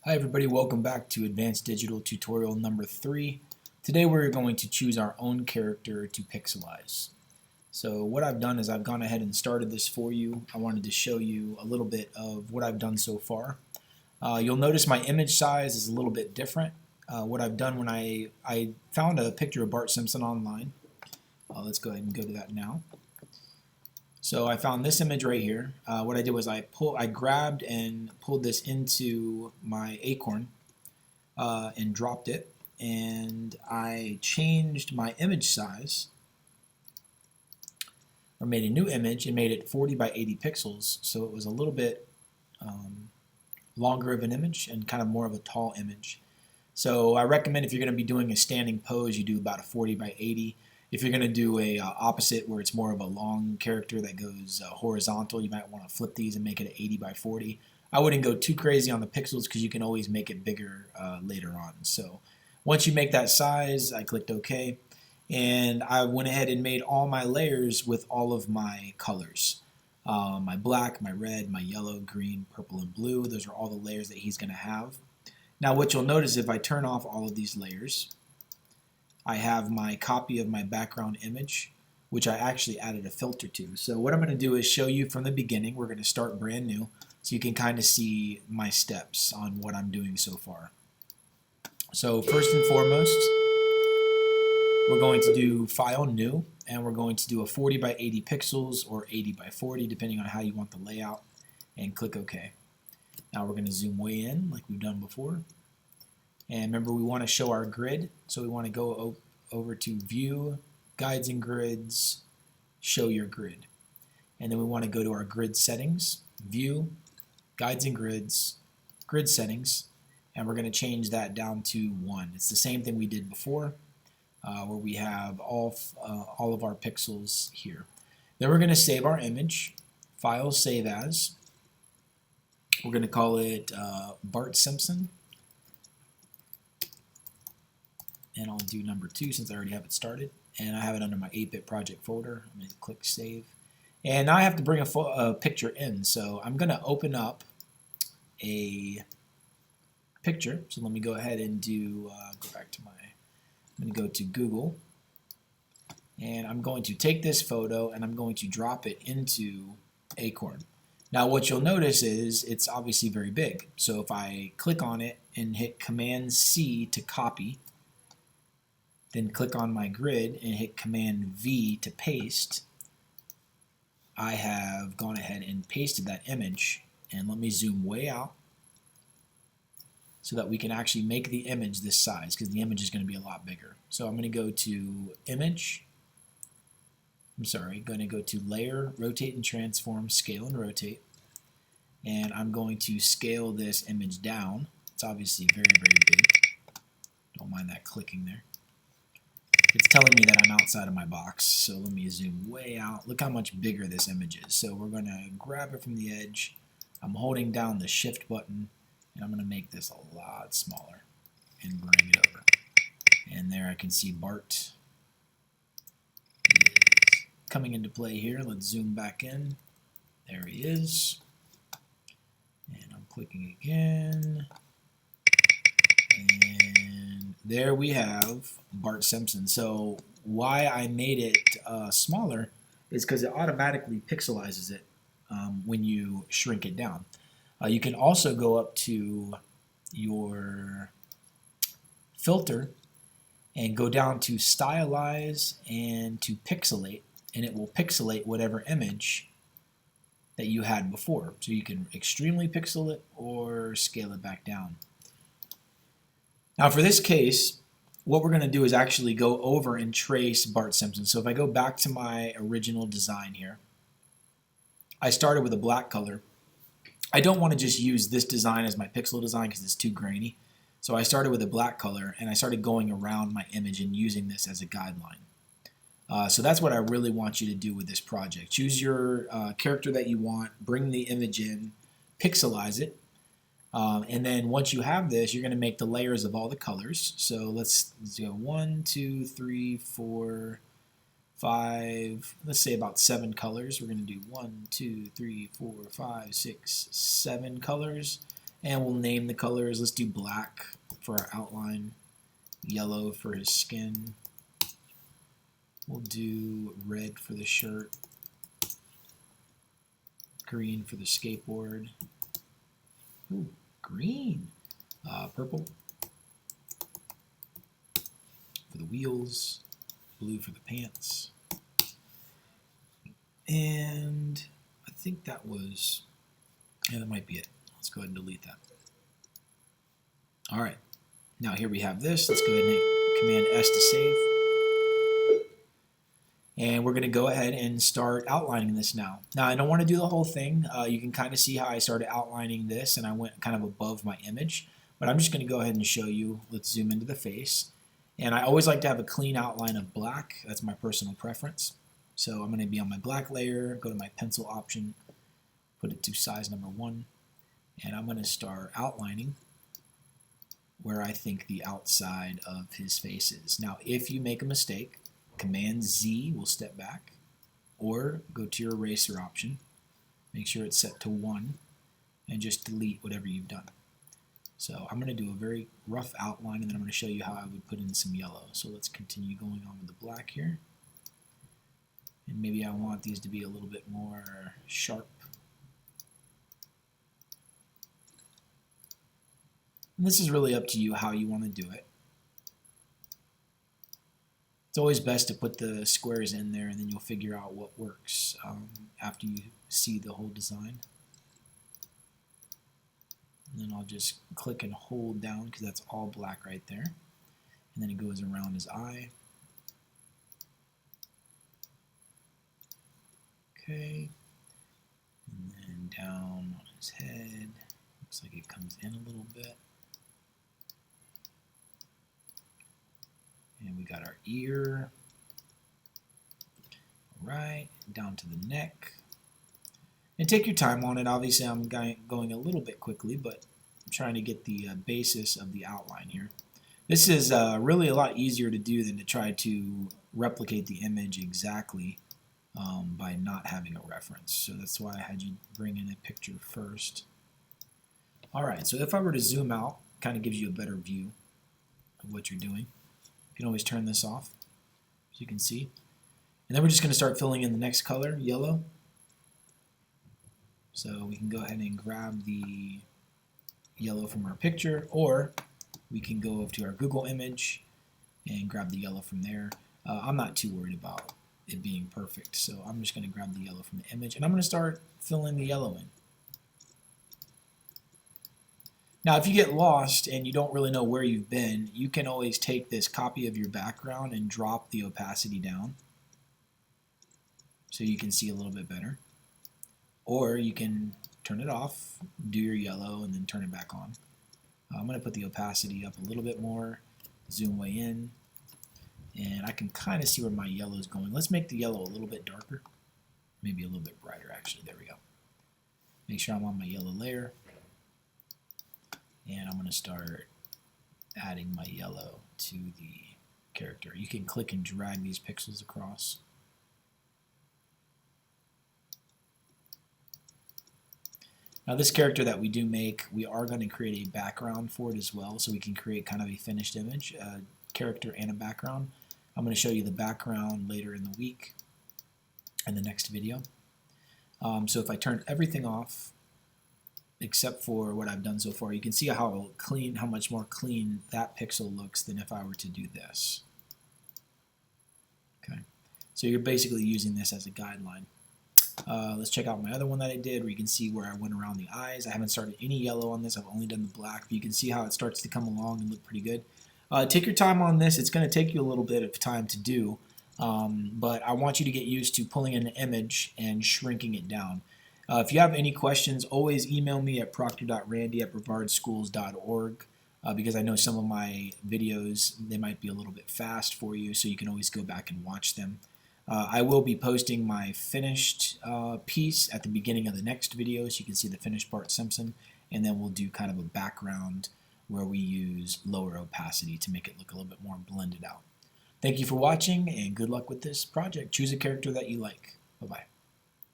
Hi everybody, welcome back to Advanced Digital tutorial number 3. Today we're going to choose our own character to pixelize. So what I've done is I've gone ahead and started this for you. I wanted to show you a little bit of what I've done so far. You'll notice my image size is a little bit different. What I've done when I found a picture of Bart Simpson online. Let's go ahead and go to that now. So I found this image right here. What I did was I grabbed and pulled this into my Acorn and dropped it, and I changed my image size, or made a new image and made it 40 by 80 pixels, so it was a little bit longer of an image and kind of more of a tall image. So I recommend if you're going to be doing a standing pose, you do about a 40 by 80. If you're going to do a opposite where it's more of a long character that goes horizontal, you might want to flip these and make it an 80 by 40. I wouldn't go too crazy on the pixels because you can always make it bigger later on. So once you make that size, I clicked OK, and I went ahead and made all my layers with all of my colors. My black, my red, my yellow, green, purple, and blue. Those are all the layers that he's going to have. Now what you'll notice, if I turn off all of these layers, I have my copy of my background image, which I actually added a filter to. So what I'm going to do is show you from the beginning. We're going to start brand new so you can kind of see my steps on what I'm doing so far. So first and foremost, we're going to do File, New, and we're going to do a 40 by 80 pixels or 80 by 40, depending on how you want the layout, and click OK. Now we're going to zoom way in like we've done before. And remember, we want to show our grid, so we want to go over to View, Guides and Grids, Show Your Grid. And then we want to go to our grid settings, View, Guides and Grids, Grid Settings, and we're going to change that down to 1. It's the same thing we did before, where we have all of our pixels here. Then we're going to save our image, File, Save As. We're going to call it Bart Simpson. And I'll do number 2 since I already have it started, and I have it under my 8-bit project folder. I'm going to click Save, and now I have to bring a picture in, so I'm going to open up a picture. So let me go ahead and do go back to I'm going to go to Google, and I'm going to take this photo and I'm going to drop it into Acorn. Now what you'll notice is it's obviously very big, so if I click on it and hit Command C to copy, then click on my grid and hit Command V to paste, I have gone ahead and pasted that image. And let me zoom way out so that we can actually make the image this size, because the image is going to be a lot bigger. So I'm going to go to Image, going to go to Layer, Rotate and Transform, Scale and Rotate, and I'm going to scale this image down. It's obviously very, very big. Don't mind that clicking there. It's telling me that I'm outside of my box, so let me zoom way out. Look how much bigger this image is. So we're going to grab it from the edge. I'm holding down the Shift button, and I'm going to make this a lot smaller and bring it over. And there I can see Bart is coming into play here. Let's zoom back in. There he is. And I'm clicking again. And there we have Bart Simpson. So why I made it smaller is because it automatically pixelizes it when you shrink it down. You can also go up to your filter and go down to Stylize and to Pixelate, and it will pixelate whatever image that you had before. So you can extremely pixel it or scale it back down. Now for this case, what we're going to do is actually go over and trace Bart Simpson. So if I go back to my original design here, I started with a black color. I don't want to just use this design as my pixel design because it's too grainy. So I started with a black color and I started going around my image and using this as a guideline. So that's what I really want you to do with this project. Choose your character that you want, bring the image in, pixelize it, and then once you have this, you're going to make the layers of all the colors. So let's go 1, 2, 3, 4, 5, let's say about 7 colors. We're going to do 1, 2, 3, 4, 5, 6, 7 colors. And we'll name the colors. Let's do black for our outline, yellow for his skin. We'll do red for the shirt, green for the skateboard. Ooh, green. Purple for the wheels, blue for the pants. And I think that was, yeah, that might be it. Let's go ahead and delete that. All right, now here we have this. Let's go ahead and hit Command S to save. And we're going to go ahead and start outlining this now. Now, I don't want to do the whole thing. You can kind of see how I started outlining this, and I went kind of above my image. But I'm just going to go ahead and show you. Let's zoom into the face. And I always like to have a clean outline of black. That's my personal preference. So I'm going to be on my black layer, go to my pencil option, put it to size number 1, and I'm going to start outlining where I think the outside of his face is. Now, if you make a mistake, Command Z will step back, or go to your eraser option, make sure it's set to 1, and just delete whatever you've done. So I'm going to do a very rough outline, and then I'm going to show you how I would put in some yellow. So let's continue going on with the black here. And maybe I want these to be a little bit more sharp. And this is really up to you how you want to do it. It's always best to put the squares in there, and then you'll figure out what works after you see the whole design. And then I'll just click and hold down because that's all black right there. And then it goes around his eye. Okay. And then down on his head. Looks like it comes in a little bit. And we got our ear. All right, down to the neck. And take your time on it. Obviously, I'm going a little bit quickly, but I'm trying to get the basis of the outline here. This is really a lot easier to do than to try to replicate the image exactly by not having a reference. So that's why I had you bring in a picture first. All right, so if I were to zoom out, kind of gives you a better view of what you're doing. You can always turn this off, as you can see. And then we're just going to start filling in the next color, yellow. So we can go ahead and grab the yellow from our picture, or we can go over to our Google image and grab the yellow from there. I'm not too worried about it being perfect, so I'm just going to grab the yellow from the image, and I'm going to start filling the yellow in. Now, if you get lost and you don't really know where you've been, you can always take this copy of your background and drop the opacity down so you can see a little bit better. Or you can turn it off, do your yellow, and then turn it back on. I'm going to put the opacity up a little bit more, zoom way in, and I can kind of see where my yellow is going. Let's make the yellow a little bit darker, maybe a little bit brighter actually. There we go. Make sure I'm on my yellow layer, and I'm going to start adding my yellow to the character. You can click and drag these pixels across. Now this character that we do make, we are going to create a background for it as well, so we can create kind of a finished image, a character and a background. I'm going to show you the background later in the week in the next video. So if I turn everything off except for what I've done so far, you can see how clean, how much more clean that pixel looks than if I were to do this. Okay, so you're basically using this as a guideline. Let's check out my other one that I did, where you can see where I went around the eyes. I haven't started any yellow on this. I've only done the black, but you can see how it starts to come along and look pretty good. Take your time on this. It's going to take you a little bit of time to do, but I want you to get used to pulling in an image and shrinking it down. If you have any questions, always email me at proctor.randy@brevardschools.org because I know some of my videos, they might be a little bit fast for you, so you can always go back and watch them. I will be posting my finished piece at the beginning of the next video, so you can see the finished Bart Simpson, and then we'll do kind of a background where we use lower opacity to make it look a little bit more blended out. Thank you for watching, and good luck with this project. Choose a character that you like. Bye-bye.